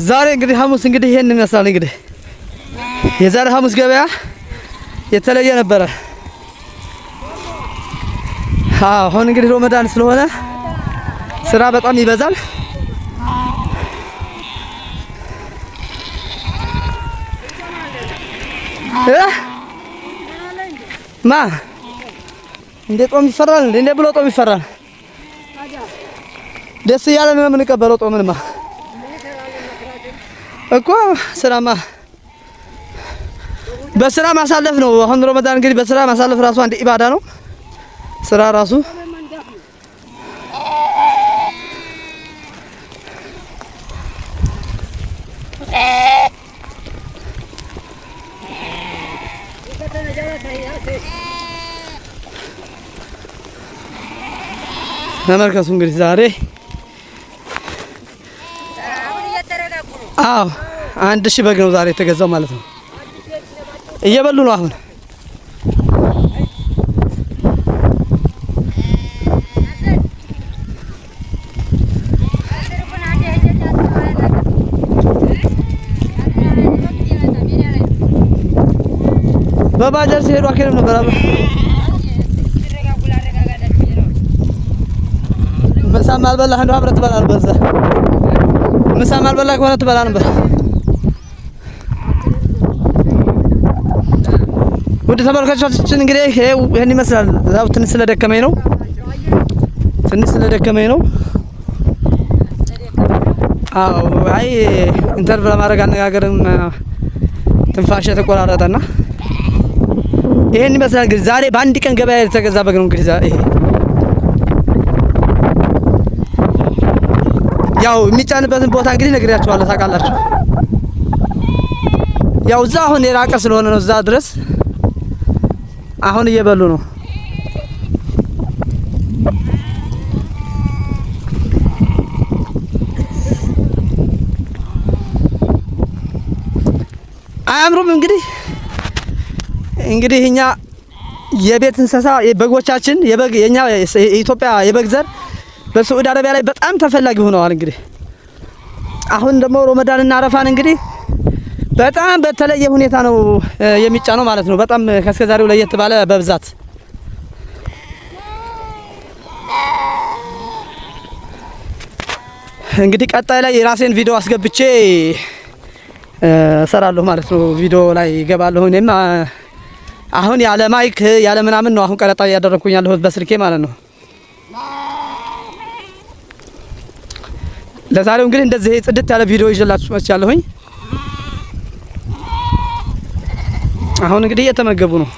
ዛሬ እንግዲህ ሐሙስ እንግዲህ ይሄን ይመስላል። እንግዲህ የዛሬ ሐሙስ ገበያ የተለየ ነበረ። አሁን እንግዲህ ረመዳን ስለሆነ ስራ በጣም ይበዛል። ማ እንደ ጦም ይፈራል እንደ ብሎ ጦም ይፈራል። ደስ እያለ ነው የምንቀበለው ጦምንማ እኮ ስራማ በስራ ማሳለፍ ነው። አሁን ረመዳን እንግዲህ በስራ ማሳለፍ ራሱ አንድ ኢባዳ ነው። ስራ ራሱ ተመልከቱ እንግዲህ ዛሬ አዎ 1000 በግ ነው ዛሬ የተገዛው ማለት ነው። እየበሉ ነው አሁን በባጃጅ ሲሄዱ አከረም ነበር አባ ምሳም አልበላህ እንደው አብረህ ትበላ ነበር። እዛ ምሳም አልበላህ ከሆነ ትበላ ነበር። ወደ ተመልካቾቻችን እንግዲህ ይሄን ይመስላል። እዛው ትንሽ ስለደከመኝ ነው። አዎ አይ ኢንተርቪው ለማድረግ አነጋገርም ትንፋሽ ተቆራረጠና ይሄን ይመስላል። እንግዲህ ዛሬ በአንድ ቀን ገበያ የተገዛ በግ ነው። እንግዲህ ይሄ ያው የሚጫንበትን ቦታ እንግዲህ ነግሬያችኋለሁ፣ ታውቃላችሁ። ያው እዛ አሁን የራቀ ስለሆነ ነው እዛ ድረስ አሁን እየበሉ ነው። አያምሩም? እንግዲህ እኛ የቤት እንስሳ የበጎቻችን የኛ የኢትዮጵያ የበግ ዘር በሳዑዲ አረቢያ ላይ በጣም ተፈላጊ ሆነዋል። እንግዲህ አሁን ደግሞ ረመዳንና አረፋን እንግዲህ በጣም በተለየ ሁኔታ ነው የሚጫነው ማለት ነው። በጣም ከስከዛሬው ለየት ባለ በብዛት እንግዲህ ቀጣይ ላይ የራሴን ቪዲዮ አስገብቼ እሰራለሁ ማለት ነው። ቪዲዮ ላይ ይገባለሁ። እኔም አሁን ያለ ማይክ ያለ ምናምን ነው አሁን ቀረጣ ያደረኩኝ ያለሁት በስልኬ ማለት ነው። ለዛሬው እንግዲህ እንደዚህ ጽድት ያለ ቪዲዮ ይዤላችሁ መጥቻለሁኝ። አሁን እንግዲህ እየተመገቡ ነው።